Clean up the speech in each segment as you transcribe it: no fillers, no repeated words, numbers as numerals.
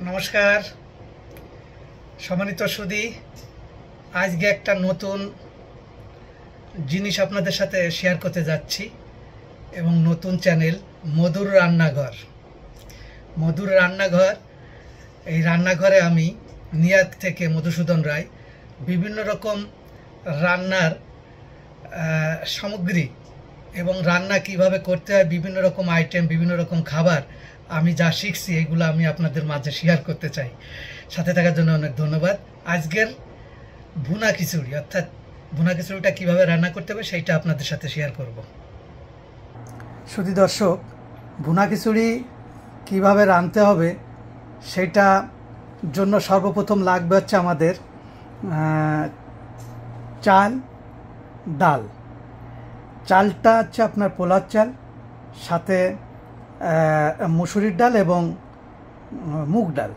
নমস্কার সম্মানিত সুধী, আজকে একটা নতুন জিনিস আপনাদের সাথে শেয়ার করতে যাচ্ছি এবং নতুন চ্যানেল মধুর রান্নাঘর। মধুর রান্নাঘর, এই রান্নাঘরে আমি নিয়াদ থেকে মধুসূদন রায় বিভিন্ন রকম রান্নার সামগ্রী এবং রান্না কিভাবে করতে হয়, বিভিন্ন রকম আইটেম, বিভিন্ন রকম খাবার আমি যা শিখছি এগুলো আমি আপনাদের মাঝে শেয়ার করতে চাই। সাথে থাকার জন্য অনেক ধন্যবাদ। আজকের ভুনা খিচুড়ি, অর্থাৎ ভুনা খিচুড়িটা কীভাবে রান্না করতে হবে সেইটা আপনাদের সাথে শেয়ার করব। সুধী দর্শক, ভুনা খিচুড়ি কীভাবে রাঁধতে হবে সেটা জন্য সর্বপ্রথম লাগবে হচ্ছে আমাদের চাল, ডাল। চালটা হচ্ছে আপনার পোলার চাল, সাথে মুসুরির ডাল এবং মুগ ডাল।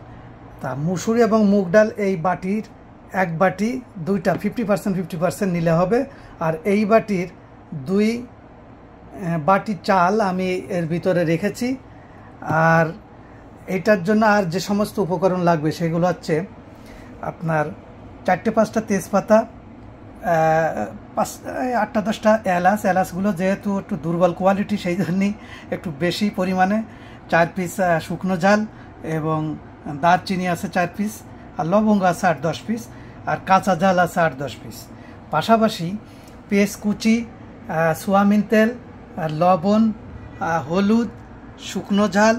তা মুসুরি এবং মুগ ডাল এই বাটির এক বাটি, দুইটা 50% নিলে হবে। আর এই বাটির 2 বাটি চাল আমি এর ভিতরে রেখেছি। আর এটার জন্য আর যে সমস্ত উপকরণ লাগবে সেগুলো হচ্ছে আপনার 4-5টা তেজপাতা, 8-10টা এলাচ। এলাচগুলো যেহেতু একটু দুর্বল কোয়ালিটি সেই জন্যই একটু বেশি পরিমাণে। 4 পিস শুকনো ঝাল এবং দারচিনি আছে 4 পিস, আর লবঙ্গ আছে 8-10 পিস, আর কাঁচা ঝাল আছে 8-10 পিস। পাশাপাশি পেঁয়াজ কুচি, সোয়াবিন তেল, লবণ, হলুদ, শুকনো ঝাল,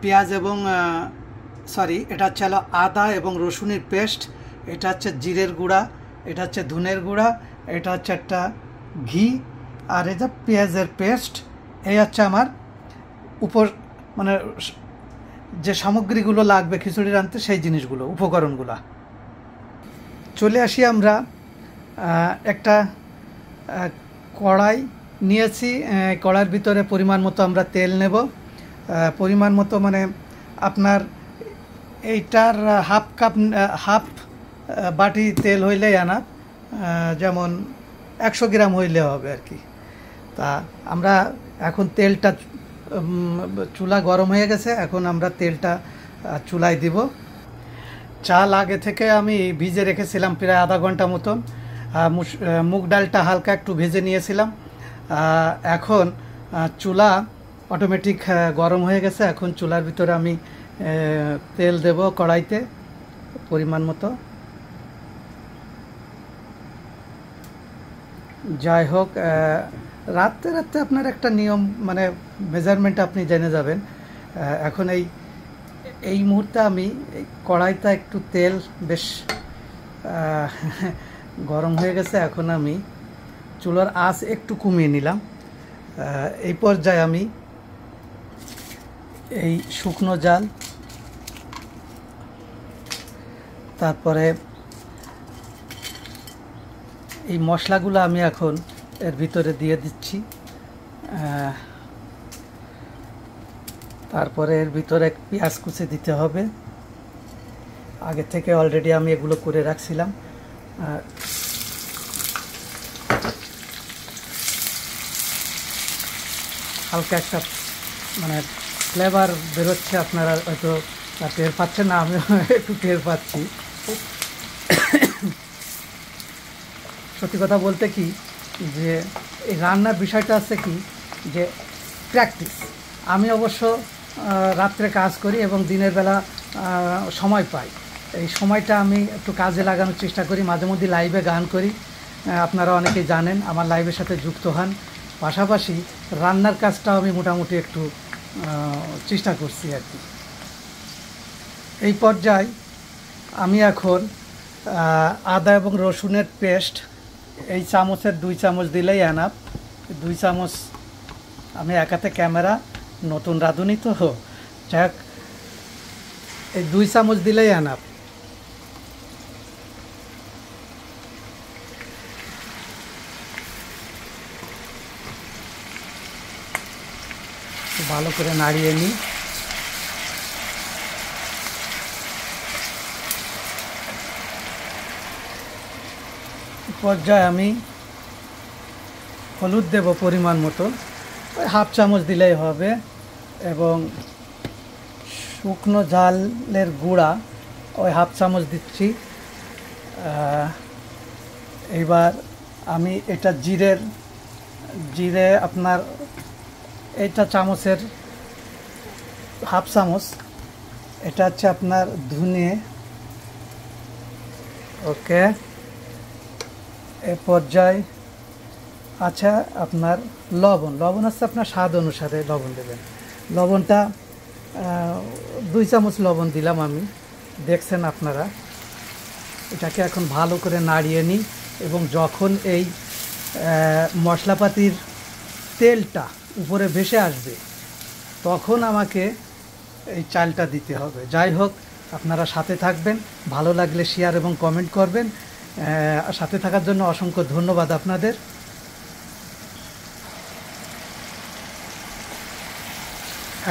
পেঁয়াজ এবং এটা হচ্ছে আদা এবং রসুনের পেস্ট, এটা হচ্ছে জিরের গুঁড়া, এটা হচ্ছে ধনের গুঁড়া, এটা হচ্ছে একটা ঘি, আর এটা পেঁয়াজের পেস্ট। এই হচ্ছে আমার মানে যে সামগ্রীগুলো লাগবে খিচুড়ি রাঁধতে, সেই জিনিসগুলো, উপকরণগুলো। চলে আসি আমরা একটা কড়াই নিয়েছি। কড়াইয়ের ভিতরে পরিমাণ মতো আমরা তেল নেব। পরিমাণ মতো মানে আপনার এইটার হাফ বাটি তেল হইলেই আনা, যেমন 100 গ্রাম হইলে হবে আর কি। তা আমরা এখন তেলটা, চুলা গরম হয়ে গেছে, এখন আমরা তেলটা চুলায় দিব। চাল আগে থেকে আমি ভিজে রেখেছিলাম প্রায় আধা ঘন্টা মতন। মুগ ডালটা হালকা একটু ভেজে নিয়েছিলাম। এখন চুলা অটোমেটিক গরম হয়ে গেছে। এখন চুলার ভিতরে আমি তেল দেব কড়াইতে পরিমাণ মতো। যাই হোক, রাতে আপনার একটা নিয়ম, মানে মেজারমেন্ট আপনি জেনে যাবেন। এখন এই মুহূর্তে আমি এই কড়াইতে একটু তেল বেশ গরম হয়ে গেছে। এখন আমি চুলার আঁচ একটু কমিয়ে নিলাম। এই পর্যায়ে আমি এই শুকনো ঝাল, তারপরে এই মশলাগুলো আমি এখন এর ভিতরে দিয়ে দিচ্ছি। তারপরে এর ভিতরে পেঁয়াজ কুচি দিতে হবে। আগে থেকে অলরেডি আমি এগুলো করে রাখছিলাম। হালকা একটা মানে ফ্লেভার বেরোচ্ছে, আপনারা হয়তো টের পাচ্ছেন না, আমি একটু টের পাচ্ছি। সত্যি কথা বলতে কি, যে এই রান্নার বিষয়টা আছে কি, যে প্র্যাকটিস। আমি অবশ্য রাত্রে কাজ করি এবং দিনের বেলা সময় পাই। এই সময়টা আমি একটু কাজে লাগানোর চেষ্টা করি। মাঝে মধ্যে লাইভে গান করি, আপনারা অনেকেই জানেন, আমার লাইভের সাথে যুক্ত হন। পাশাপাশি রান্নার কাজটাও আমি মোটামুটি একটু চেষ্টা করছি আর কি। এই পর্যায়ে আমি এখন আদা এবং রসুনের পেস্ট, এই চামচের 2 চামচ দিলেই এনাফ। 2 চামচ, আমি একাতে ক্যামেরা, নতুন রাঁধুনি তো, যাক এই 2 চামচ দিলেই এনাফ। ভালো করে নাড়িয়ে নিই। পর্যায়ে আমি হলুদ দেব পরিমাণ মতো, ওই হাফ চামচ দিলেই হবে, এবং শুকনো ঝালের গুঁড়া ওই হাফ চামচ দিচ্ছি। এইবার আমি এটা জিরে আপনার এটা চামচের হাফ চামচ, এটা হচ্ছে আপনার ধনে। ওকে, এ পর্যায়ে আচ্ছা আপনার লবণ হচ্ছে আপনার স্বাদ অনুসারে লবণ দেবেন। লবণটা 2 চামচ লবণ দিলাম আমি, দেখছেন আপনারা। এটাকে এখন ভালো করে নাড়িয়ে নিই এবং যখন এই মশলাপাতির তেলটা উপরে ভেসে আসবে তখন আমাকে এই চালটা দিতে হবে। যাই হোক, আপনারা সাথে থাকবেন, ভালো লাগলে শেয়ার এবং কমেন্ট করবেন। সাথে থাকার জন্য অসংখ্য ধন্যবাদ আপনাদের।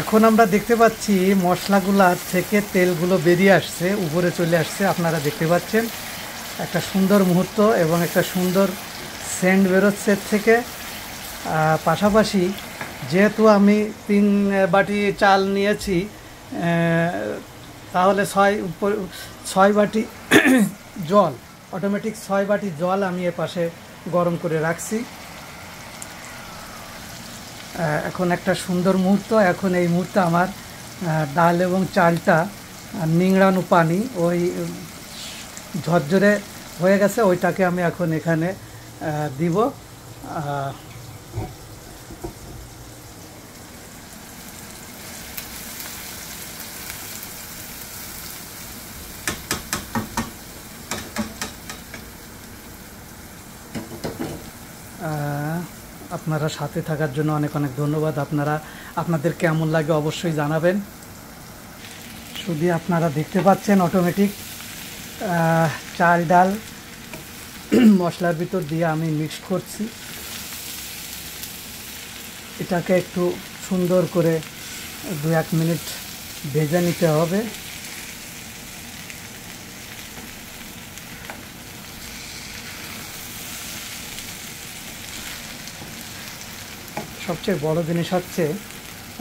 এখন আমরা দেখতে পাচ্ছি মশলাগুলার থেকে তেলগুলো বেরিয়ে আসছে, উপরে চলে আসছে। আপনারা দেখতে পাচ্ছেন একটা সুন্দর মুহূর্ত এবং একটা সুন্দর সেন্ট বেরোচ্ছে এর থেকে। পাশাপাশি যেহেতু আমি 3 বাটি চাল নিয়েছি, তাহলে 6 বাটি জল, অটোমেটিক 6 বাটি জল আমি এ পাশে গরম করে রাখছি। এখন একটা সুন্দর মুহূর্ত। এখন এই মুহূর্তে আমার ডাল এবং চালটা নিংড়ানো পানি ওই ঝরঝরে হয়ে গেছে, ওইটাকে আমি এখন এখানে দিব। আপনারা সাথে থাকার জন্য অনেক অনেক ধন্যবাদ। আপনাদের কেমন লাগে অবশ্যই জানাবেন। শুধু আপনারা দেখতে পাচ্ছেন অটোমেটিক চাল ডাল মশলার ভিতর দিয়ে আমি মিক্স করছি। এটাকে একটু সুন্দর করে 2-1 মিনিট ভেজে নিতে হবে। সবচেয়ে বড় জিনিস হচ্ছে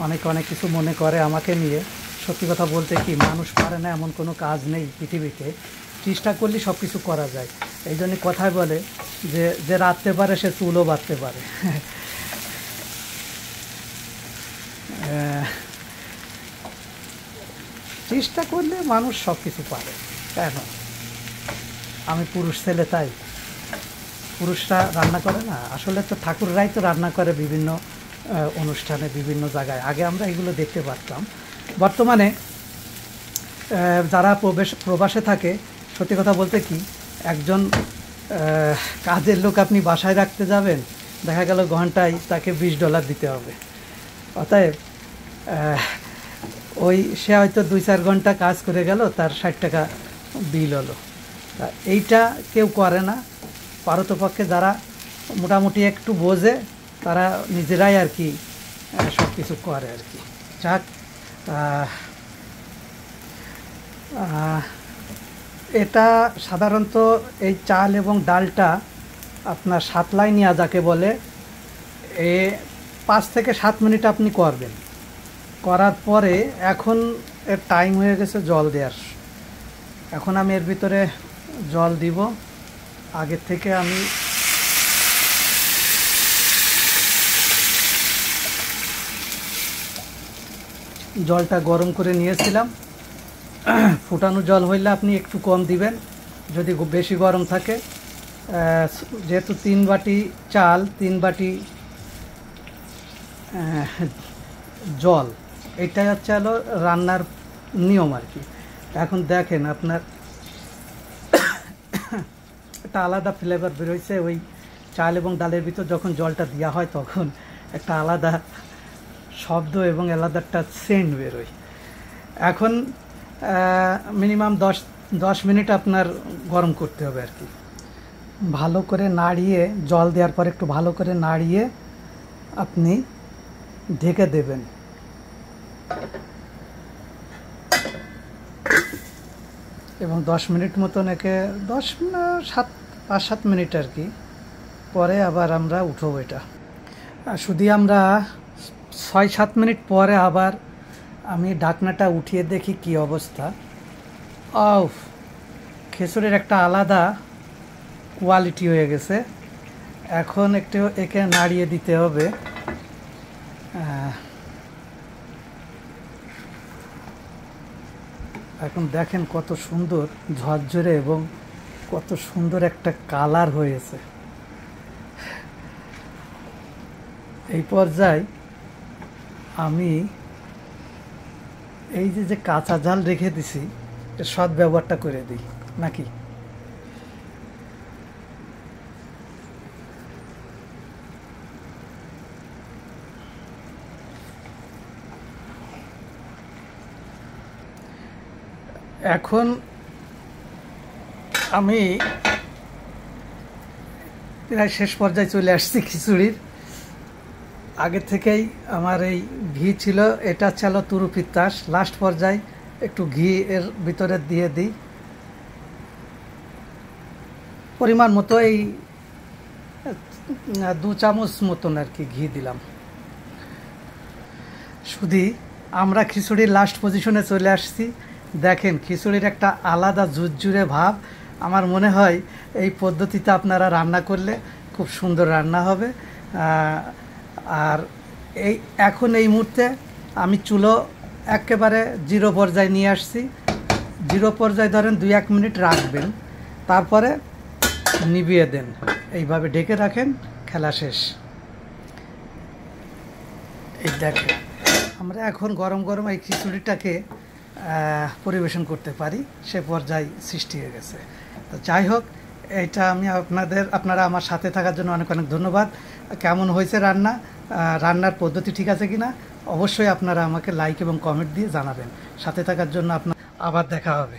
অনেক কিছু মনে করে আমাকে নিয়ে। সত্যি কথা বলতে কি, মানুষ পারে না এমন কোনো কাজ নেই পৃথিবীতে, চেষ্টা করলে সব কিছু করা যায়। এই জন্য কথায় বলে যে রাঁধতে পারে সে চুলও বাঁধতে পারে। চেষ্টা করলে মানুষ সব কিছু পারে। কেন আমি পুরুষ ছেলে তাই পুরুষরা রান্না করে না? আসলে তো ঠাকুররাই তো রান্না করে বিভিন্ন অনুষ্ঠানে, বিভিন্ন জায়গায়। আগে আমরা এগুলো দেখতে পারতাম। বর্তমানে যারা প্রবাসে থাকে, সত্যি কথা বলতে কি, একজন কাজের লোক আপনি বাসায় রাখতে যাবেন, দেখা গেল ঘন্টায় তাকে $20 দিতে হবে। অতএব ওই সে হয়তো 2-4 ঘন্টা কাজ করে গেল, তার 60 টাকা বিল হলো। তা এইটা কেউ করে না। পারতপক্ষে যারা মোটামুটি একটু বোঝে তারা নিজেরাই আর কি সব কিছু করে আর কি। যাক, এটা সাধারণত এই চাল এবং ডালটা আপনার সাতলাই নেওয়া যাকে বলে, 5 থেকে 7 মিনিট আপনি করবেন। করার পরে এখন এর টাইম হয়ে গেছে জল দেওয়ার। এখন আমি এর ভিতরে জল দিব। আগের থেকে আমি জলটা গরম করে নিয়েছিলাম। ফুটানো জল হইলে আপনি একটু কম দিবেন যদি বেশি গরম থাকে। যেহেতু 3 বাটি চাল, 3 বাটি জল, এটাই হচ্ছে হলো রান্নার নিয়ম আর কি। এখন দেখেন আপনার একটা আলাদা ফ্লেভার বেরোচ্ছে ওই চাল এবং ডালের ভিতর যখন জলটা দেওয়া হয়, তখন একটা আলাদা শব্দ এবং আলাদা একটা সেন্ট বেরোয়। এখন মিনিমাম 10 মিনিট আপনার গরম করতে হবে আর কি। ভালো করে নাড়িয়ে, জল দেওয়ার পর একটু ভালো করে নাড়িয়ে আপনি ঢেকে দেবেন। এবং 10 মিনিট মতন একে 5-7 মিনিট আর কি, পরে আবার আমরা উঠবো এটা। শুধু আমরা 6-7 মিনিট পরে আবার আমি ঢাকনাটা উঠিয়ে দেখি কি অবস্থা। আউফ, খিচুড়ির একটা আলাদা কোয়ালিটি হয়ে গেছে। এখন একটু একে নাড়িয়ে দিতে হবে। এখন দেখেন কত সুন্দর ঝরঝরে এবং কত সুন্দর একটা কালার হয়েছে। এই পর্যায়ে আমি এই যে কাঁচা ঝাল রেখে দিছি এর সৎ ব্যবহারটা করে দিই নাকি। এখন আমি প্রায় শেষ পর্যায়ে চলে আসছি খিচুড়ির। আগে থেকেই আমার এই ঘি ছিল, এটা ছিল তুরু পিত্তাস। লাস্ট পর্যায়ে একটু ঘি এর ভিতরে দিয়ে দিই, পরিমাণ মতো এই 2 চামচ মতন আর কি ঘি দিলাম। শুধু আমরা খিচুড়ির লাস্ট পজিশনে চলে আসছি। দেখেন খিচুড়ির একটা আলাদা ঝুরঝুরে ভাব। আমার মনে হয় এই পদ্ধতিতে আপনারা রান্না করলে খুব সুন্দর রান্না হবে। আর এখন এই মুহূর্তে আমি চুলো একেবারে 0 পর্যায়ে নিয়ে আসছি। 0 পর্যায়ে ধরেন 2-1 মিনিট রাখবেন, তারপরে নিভিয়ে দেন। এইভাবে ঢেকে রাখেন, খেলা শেষ। এই দেখেন আমরা এখন গরম গরম এই খিচুড়িটাকে পরিবেশন করতে পারি, সে পর্যায়ে সৃষ্টি হয়ে গেছে। তো যাই হোক, এটা আমি আপনারা আমার সাথে থাকার জন্য অনেক অনেক ধন্যবাদ। কেমন হয়েছে রান্নার পদ্ধতি ঠিক আছে কিনা অবশ্যই আপনারা আমাকে লাইক এবং কমেন্ট দিয়ে জানাবেন। সাথে থাকার জন্য আবার দেখা হবে।